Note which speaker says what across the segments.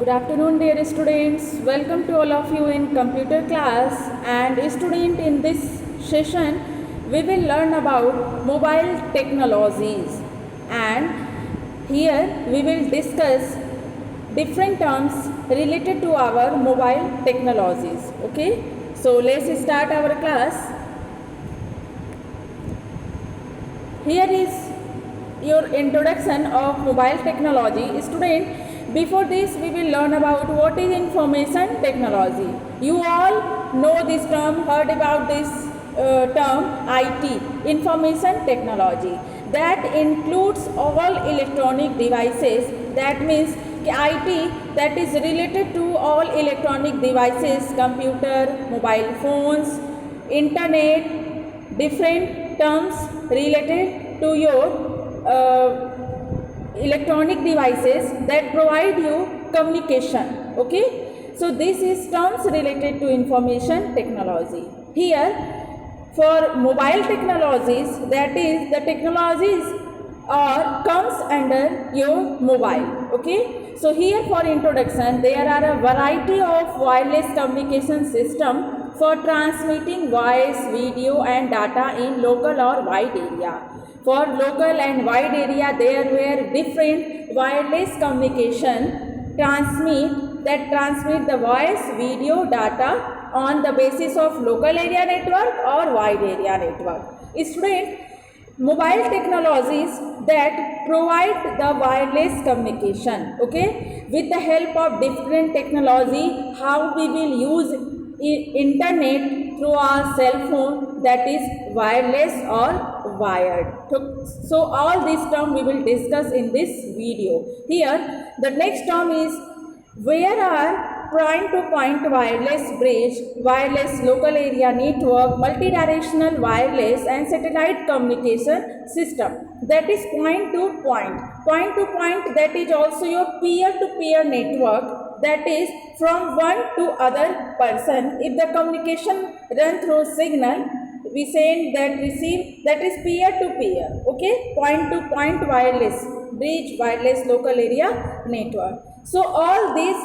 Speaker 1: Good afternoon, dear students. Welcome to all of you in computer class. And student, in this session, we will learn about mobile technologies. And here we will discuss different terms related to our mobile technologies. Okay. So let's start our class. Here is your introduction of mobile technology. Student, before this we will learn about what is information technology. You all know this term, heard about this term IT, information technology. That includes all electronic devices. That means IT that is related to all electronic devices, computer, mobile phones, internet, different terms related to your electronic devices that provide you communication. Okay, so this is terms related to information technology. Here for mobile technologies, that is the technologies comes under your mobile. Okay, so here for introduction, there are a variety of wireless communication system for transmitting voice, video and data in local or wide area. For local and wide area, there were different wireless communication transmit the voice, video, data on the basis of local area network or wide area network. Student, mobile technologies that provide the wireless communication, okay, with the help of different technology, how we will use internet through our cell phone, that is wireless or wired. So all these terms we will discuss in this video. Here the next term is where are point-to-point wireless bridge, wireless local area network, multidirectional wireless and satellite communication system. That is point-to-point. Point-to-point, that is also your peer-to-peer network, that is from one to other person. If the communication run through signal, we send that receive, that is peer-to-peer. Okay, point-to-point wireless bridge, wireless local area network. So all these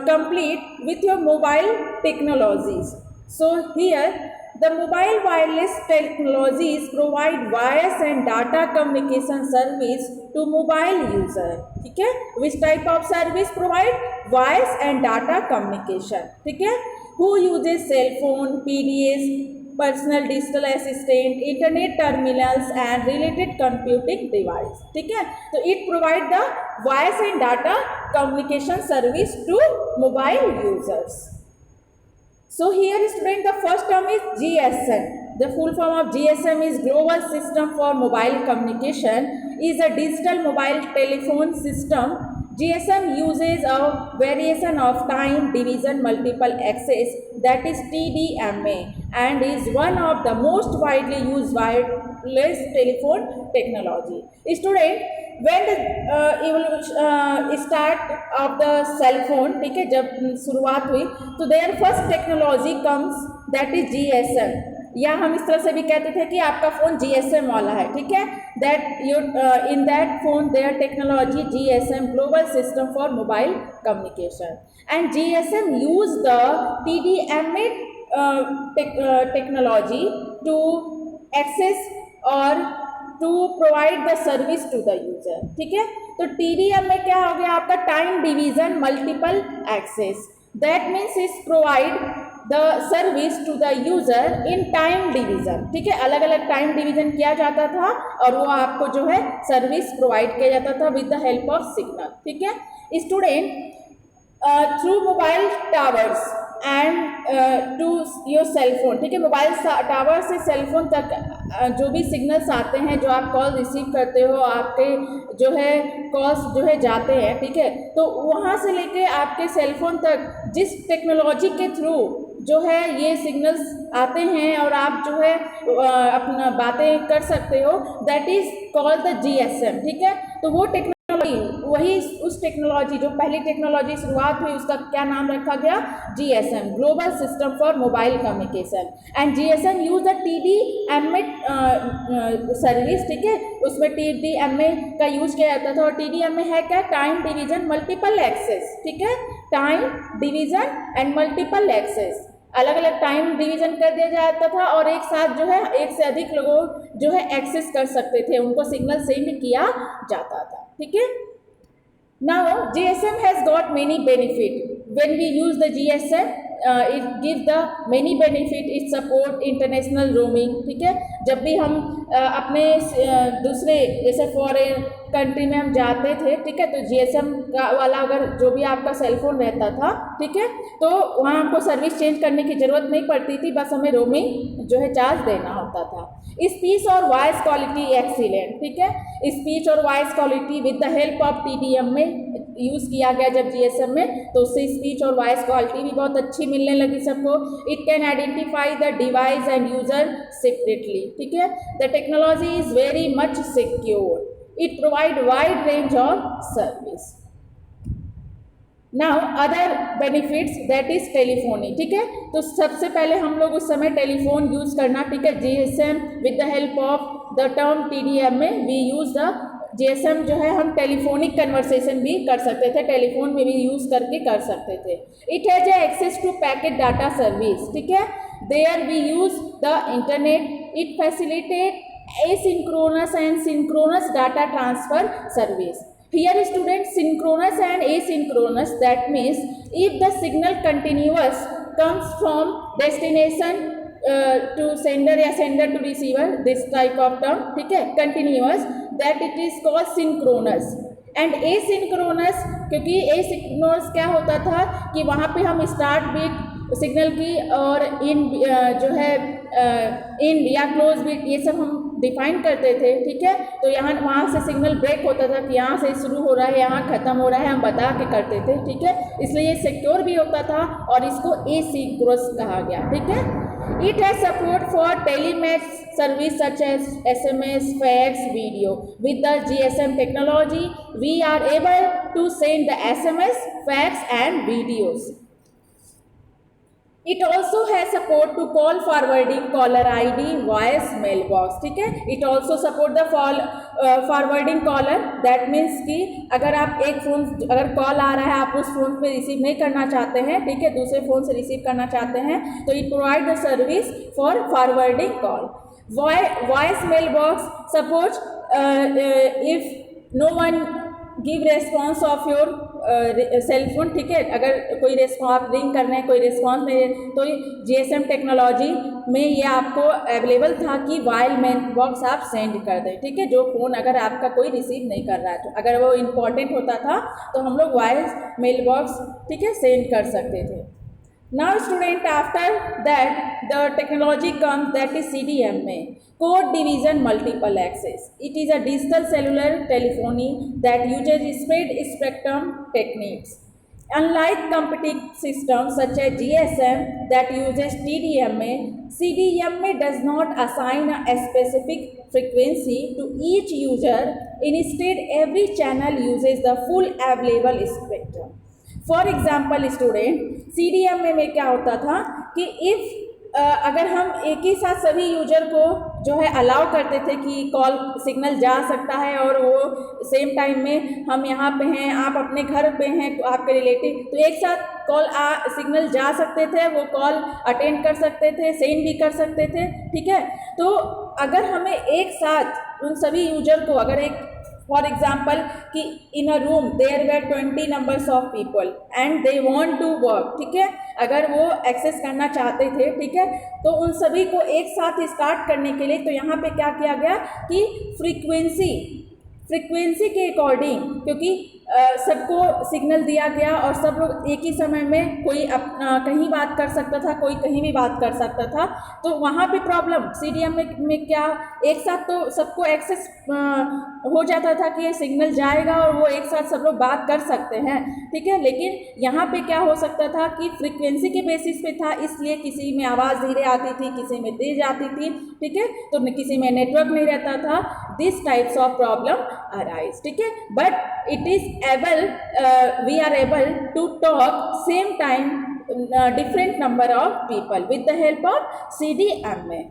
Speaker 1: complete with your mobile technologies. So here the mobile wireless technologies provide voice and data communication service to mobile user. Okay, which type of service provide voice and data communication? Okay, who uses cell phone, PDAs, personal digital assistant, internet terminals and related computing device. ठीक है, तो it provide the voice and data communication service to mobile users. So here student, the first term is GSM. The full form of GSM is Global System for Mobile Communication, is a digital mobile telephone system. GSM uses a variation of time division multiple access, that is TDMA, and is one of the most widely used wireless telephone technology. Student, when the start of the cell phone, ठीक है, जब शुरुआत हुई तो their first technology comes, that is GSM. या हम इस तरह से भी कहते थे कि आपका फ़ोन GSM वाला है. ठीक है, that you in that phone their technology GSM, Global System for Mobile Communication, and GSM use the TDMA technology to access or to provide the service to the user. ठीक है, तो TDM में क्या हो गया आपका time division multiple access. That means is provide the service to the user in time division. ठीक है, अलग अलग टाइम डिवीजन किया जाता था और वो आपको जो है सर्विस प्रोवाइड किया जाता था with the help of signal. ठीक है student, through mobile towers and to your cell phone. ठीक है, मोबाइल टावर से सेल फोन तक जो भी सिग्नल्स आते हैं, जो आप कॉल रिसीव करते हो, आपके जो है कॉल्स जो है जाते हैं. ठीक है, तो वहाँ से लेके आपके सेल फोन तक जिस टेक्नोलॉजी के थ्रू जो है ये सिग्नल्स आते हैं और आप जो है अपना बातें कर सकते हो, that is called the GSM. ठीक है, तो वो टेक्नोलॉजी वही उस टेक्नोलॉजी जो पहली टेक्नोलॉजी शुरुआत हुई उसका क्या नाम रखा गया, GSM, global system for mobile communication. And GSM use the TDMA service, ठीक है, उसमें TDMA का यूज किया जाता था। और TDMA है क्या, टाइम डिवीजन मल्टीपल एक्सेस, ठीक है, time division and multiple access, अलग अलग टाइम डिवीजन कर दिया जाता था और एक साथ जो है एक से अधिक लोगों जो है एक्सेस कर सकते थे, उनको सिग्नल सेंड किया जाता था, ठीक है। Now GSM has got many benefit when we use the GSM, it give the many benefit, it support international roaming, ठीक है, जब भी हम अपने दूसरे जैसे फॉरेन कंट्री में हम जाते थे, ठीक है, तो GSM का वाला अगर जो भी आपका सेलफोन रहता था, ठीक है, तो वहाँ हमको सर्विस चेंज करने की ज़रूरत नहीं पड़ती थी, बस हमें रोमिंग जो है चार्ज देना होता था। स्पीच और वॉइस क्वालिटी एक्सीलेंट, ठीक है, स्पीच और voice quality with the help of TDMA use किया गया जब GSM में, तो उससे स्पीच और वॉइस क्वालिटी भी बहुत अच्छी मिलने लगी सबको। It can identify the device and user separately, ठीक है, the technology is very much secure, it provide wide range of service. Now other benefits that is telephony, ठीक है, तो सबसे पहले हम लोग उस समय टेलीफोन यूज़ करना, ठीक है, GSM with the help of the term TDMA we use the GSM जो है हम टेलीफोनिक कन्वर्सेशन भी कर सकते थे, टेलीफोन में भी यूज़ करके कर सकते थे। It has access to packet data service, ठीक है, there we use the internet, it facilitate asynchronous and synchronous data transfer service. Here students, synchronous and asynchronous, that means if the signal continuous comes from destination to sender या sender to receiver, this type of term, ठीक है, continuous, that it is called synchronous. And asynchronous, क्योंकि asynchronous क्या होता था कि वहाँ पे हम स्टार्ट बीट सिग्नल की और इन जो है इन या क्लोज बीट ये सब हम डिफाइन करते थे, ठीक है, तो यहाँ वहाँ से सिग्नल ब्रेक होता था कि यहाँ से शुरू हो रहा है यहाँ ख़त्म हो रहा है, हम बता के करते थे, ठीक है, इसलिए ये सिक्योर भी होता था और इसको एसिंक्रोनस कहा गया, ठीक है। It has support for telemex service such as SMS, fax, video. With the GSM technology, we are able to send the SMS, fax and videos. It also has support to call forwarding, caller ID, voice, mailbox, ठीक है। It also support the forwarding caller, that means कि अगर आप एक phone अगर call आ रहा है आप उस फ़ोन पे रिसीव नहीं करना चाहते हैं, ठीक है, दूसरे फ़ोन से रिसीव करना चाहते हैं, तो it provide the service for forwarding call. Voice mailbox supports if no one give response of your cell phone, ठीक है, अगर कोई रेस्पॉन्स आप रिंग कर रहे हैं कोई रेस्पॉन्स नहीं है, तो GSM टेक्नोलॉजी में ये आपको अवेलेबल था कि वाइल मेल बॉक्स आप सेंड कर दें, ठीक है, जो फ़ोन अगर आपका कोई रिसीव नहीं कर रहा है, तो अगर वो इम्पॉर्टेंट होता था तो हम लोग वाइल मेल बॉक्स, ठीक है, सेंड कर सकते थे। Now student, after that the technology comes that is CDMA, code division multiple access. It is a digital cellular telephony that uses spread spectrum techniques. Unlike competing systems such as GSM that uses TDMA, CDMA does not assign a specific frequency to each user. Instead, every channel uses the full available spectrum. For example student, CDMA में क्या होता था कि if अगर हम एक ही साथ सभी यूजर को जो है अलाउ करते थे कि कॉल सिग्नल जा सकता है और वो सेम टाइम में हम यहाँ पे हैं आप अपने घर पे हैं आपके रिलेटिव, तो एक साथ कॉल सिग्नल जा सकते थे, वो कॉल अटेंड कर सकते थे, सेंड भी कर सकते थे, ठीक है। तो अगर हमें एक साथ उन सभी यूजर को अगर एक फॉर एग्जाम्पल कि in a room there were 20 numbers of people and they want to work, ठीक है, अगर वो एक्सेस करना चाहते थे, ठीक है, तो उन सभी को एक साथ स्टार्ट करने के लिए तो यहाँ पे क्या किया गया कि फ्रीक्वेंसी के अकॉर्डिंग, क्योंकि सबको सिग्नल दिया गया और सब लोग एक ही समय में कोई कहीं बात कर सकता था, कोई कहीं भी बात कर सकता था, तो वहाँ पे प्रॉब्लम CDMA में क्या एक साथ तो सबको एक्सेस हो जाता था कि ये सिग्नल जाएगा और वो एक साथ सब लोग बात कर सकते हैं, ठीक है, लेकिन यहाँ पे क्या हो सकता था कि फ्रीक्वेंसी के बेसिस पे था, इसलिए किसी में आवाज़ धीरे आती थी, किसी में तेज आती थी, ठीक है, तो किसी में नेटवर्क नहीं रहता था, this types of problem arise. ठीक है, but it is able we are able to talk same time different number of people with the help of CDMA.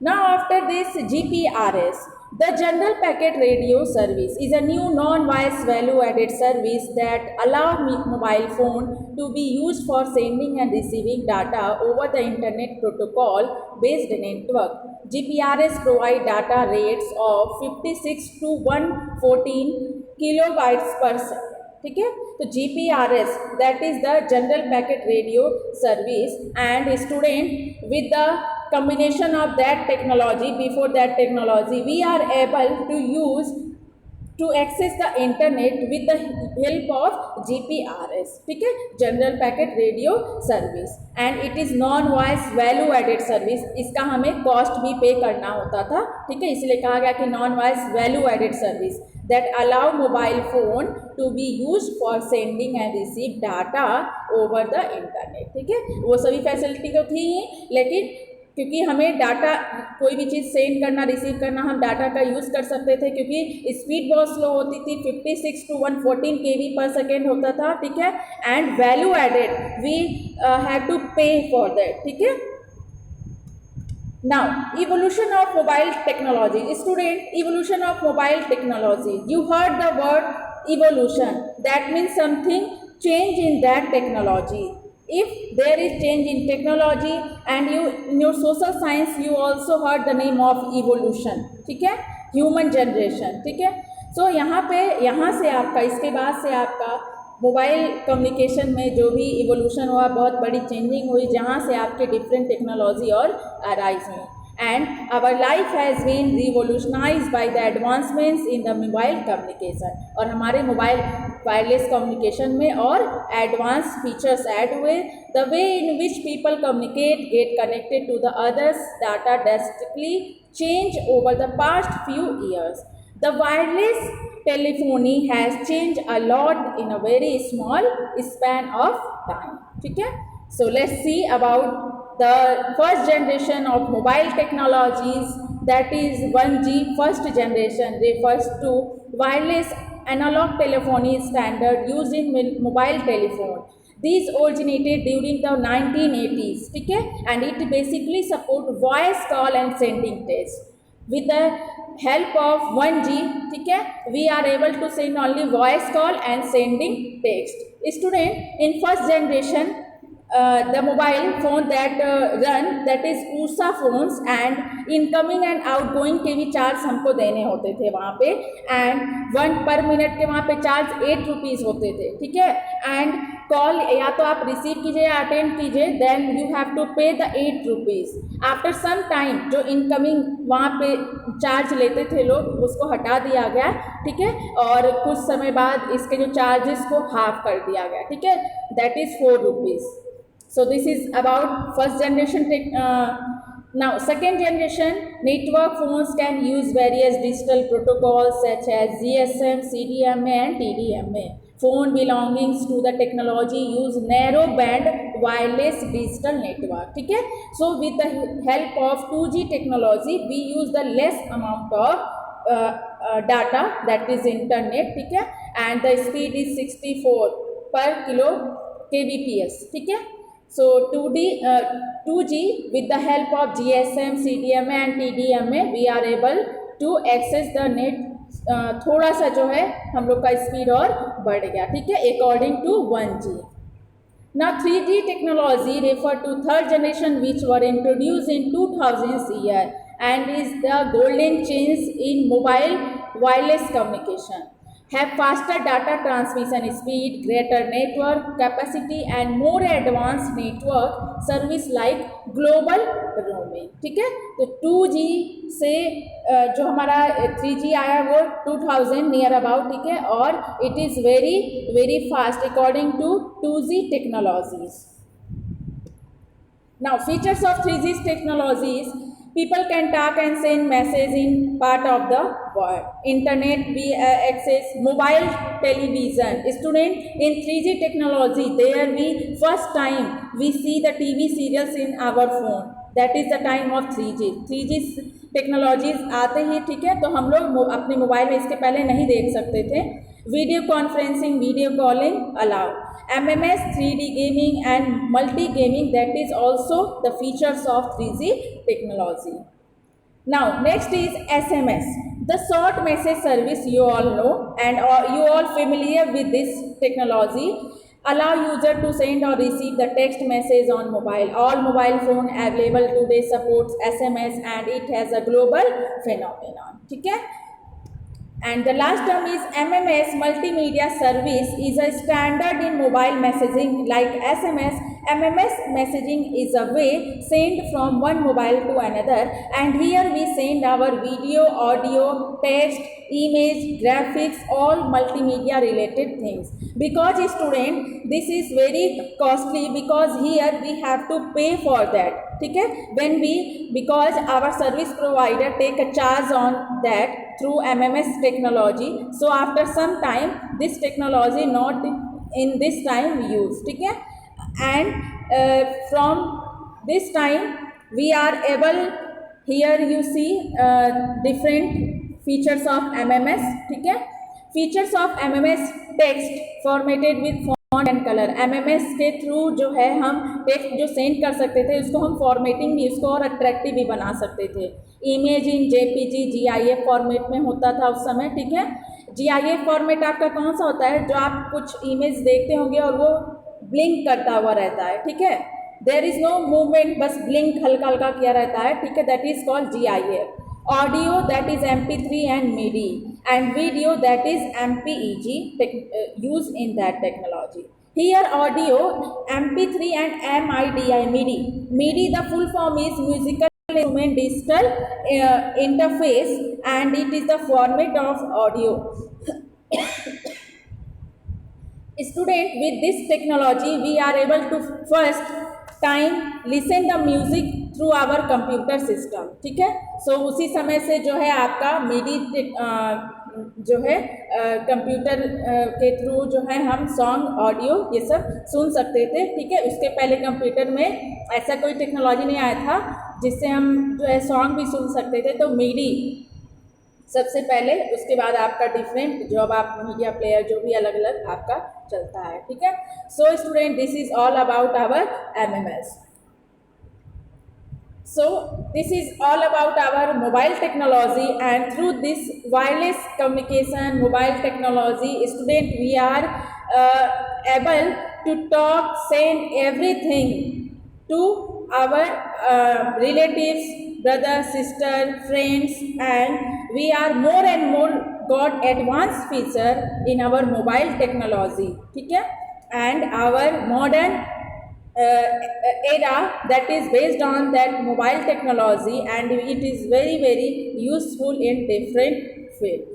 Speaker 1: Now after this, GPRS, the General Packet Radio Service, is a new non-voice value-added service that allows mobile phone to be used for sending and receiving data over the Internet Protocol-based network. GPRS provide data rates of 56 to 114 kilobytes per second. ठीक है, तो GPRS, that is the General Packet Radio Service, and student, with the combination of that technology, before that technology, we are able to use to access the internet with the help of GPRS. ठीक है, General Packet Radio Service, and it is non-voice value added service. इसका हमें cost भी पे करना होता था. ठीक है, इसलिए कहा गया कि non-voice value added service that allow mobile phone to be used for sending and receive data over the internet. ठीक है, वो सभी फैसिलिटी तो थी ही, लेकिन क्योंकि हमें डाटा कोई भी चीज़ सेंड करना रिसीव करना हम डाटा का यूज़ कर सकते थे, क्योंकि स्पीड बहुत स्लो होती थी, 56 to 114 KB पर सेकेंड होता था. ठीक है, and value added we have to pay for that. ठीक है. Now, evolution of mobile technology. Student, evolution of mobile technology. You heard the word evolution. That means something change in that technology. If there is change in technology, and you in your social science you also heard the name of evolution. ठीक है, human generation. ठीक है, so यहाँ से आपका, इसके बाद से आपका मोबाइल कम्युनिकेशन में जो भी इवोल्यूशन हुआ, बहुत बड़ी चेंजिंग हुई, जहाँ से आपके डिफरेंट टेक्नोलॉजी और अराइज हुई. And our life has been revolutionised by the advancements in the mobile communication. और हमारे मोबाइल वायरलेस कम्युनिकेशन में और एडवांस फीचर्स ऐड हुए. The way in which people communicate, get connected to the others data drastically change over the past few years. The wireless telephony has changed a lot in a very small span of time. ठीक है, so let's see about the first generation of mobile technologies, that is 1G. First generation refers to wireless analog telephony standard used in mobile telephone. These originated during the 1980s. ठीक है, and it basically support voice call and sending text. With the help of 1G, ठीक है, we are able to send only voice call and sending text. Student, in first generation, the mobile phone that run, that is USA phones, and incoming and outgoing के भी charge हमको देने होते थे वहाँ पे, and 1 per minute के वहाँ पे चार्ज 8 रुपीज़ होते थे. ठीक है, एंड कॉल या तो आप रिसीव कीजिए या अटेंड कीजिए, then you have to pay the 8 rupees. After some time जो इनकमिंग वहाँ पे चार्ज लेते थे लोग, उसको हटा दिया गया. ठीक है, और कुछ समय बाद इसके जो चार्जेस को हाफ कर दिया गया. ठीक है, that is 4 rupees. So this is about first generation. Now second generation, network phones can use various digital protocols such as GSM, CDMA and TDMA. Phone belonging to the technology use narrow band wireless digital network. ठीक है, so with the help of 2G technology we use the less amount of data, that is internet. ठीक है, and the speed is 64 per kilo kbps. ठीक है, so 2G with the help of GSM, CDMA and TDMA we are able to access the net. थोड़ा सा जो है हम लोग का स्पीड और बढ़ गया. ठीक है, according to 1G. Now 3G technology refer to third generation which were introduced in 2000s year and is the golden change in mobile wireless communication. Have faster data transmission speed, greater network capacity and more advanced network service like global roaming. ठीक है, तो 2G से जो हमारा 3G आया वो 2000 near about. ठीक है, और it is very very fast according to 2G technologies. Now features of 3G technologies: people can talk and send message in part of the world. Internet we access, mobile television. Student, in 3G technology there we first time we see the TV serials in our phone. That is the time of 3G. 3G technologies आते ही, ठीक है, तो हम लोग अपने mobile में इसके पहले नहीं देख सकते थे। Video conferencing, video calling allow, MMS 3D gaming and multi gaming, that is also the features of 3G technology. Now next is SMS, the short message service. You all know and you all familiar with this technology. Allow user to send or receive the text message on mobile. All mobile phone available today supports SMS and it has a global phenomenon. ठीक है, and the last term is MMS, multimedia service, is a standard in mobile messaging like SMS. MMS messaging is a way sent from one mobile to another, and here we send our video, audio, text, image, graphics, all multimedia related things. Because student, this is very costly because here we have to pay for that. ठीक है, when we, because our service provider take a charge on that through MMS technology, so after some time this technology not in this time used. ठीक है, and from this time we are able, here you see different features of MMS. ठीक है, features of MMS, text formatted with font and colour. MMS के through जो है हम text जो send कर सकते थे उसको हम फॉर्मेटिंग भी, उसको और अट्रैक्टिव भी बना सकते थे। Image in JPG GIF format में होता था उस समय। ठीक है, GIF फॉर्मेट आपका कौन सा होता है, जो आप कुछ इमेज देखते होंगे और वो ब्लिंक करता हुआ रहता है। ठीक है, देयर इज नो मूवमेंट, बस ब्लिंक हल्का हल्का किया रहता है। ठीक है, that is called GIF। Audio, that is MP3 and MIDI, and video, that is MPEG, used in that technology. Here audio, MP3 and MIDI. MIDI, the full form is musical instrument digital interface, and it is the format of audio. Student, with this technology we are able to first time listen the music through our computer system. ठीक है, सो उसी समय से जो है आपका मिडी जो है कंप्यूटर के थ्रू जो है हम सॉन्ग, ऑडियो ये सब सुन सकते थे। ठीक है, उसके पहले कंप्यूटर में ऐसा कोई टेक्नोलॉजी नहीं आया था जिससे हम जो है सॉन्ग भी सुन सकते थे, तो मिडी सबसे पहले, उसके बाद आपका डिफरेंट जो अब आप मीडिया प्लेयर जो भी अलग अलग आपका चलता है। ठीक है, so student, this is all about our MMS. So this is all about our mobile technology, and through this wireless communication mobile technology, student, we are able to talk, send everything to our relatives, brother, sister, friends, and we are more and more got advanced feature in our mobile technology. ठीक है, and our modern era that is based on that mobile technology, and it is very very useful in different field.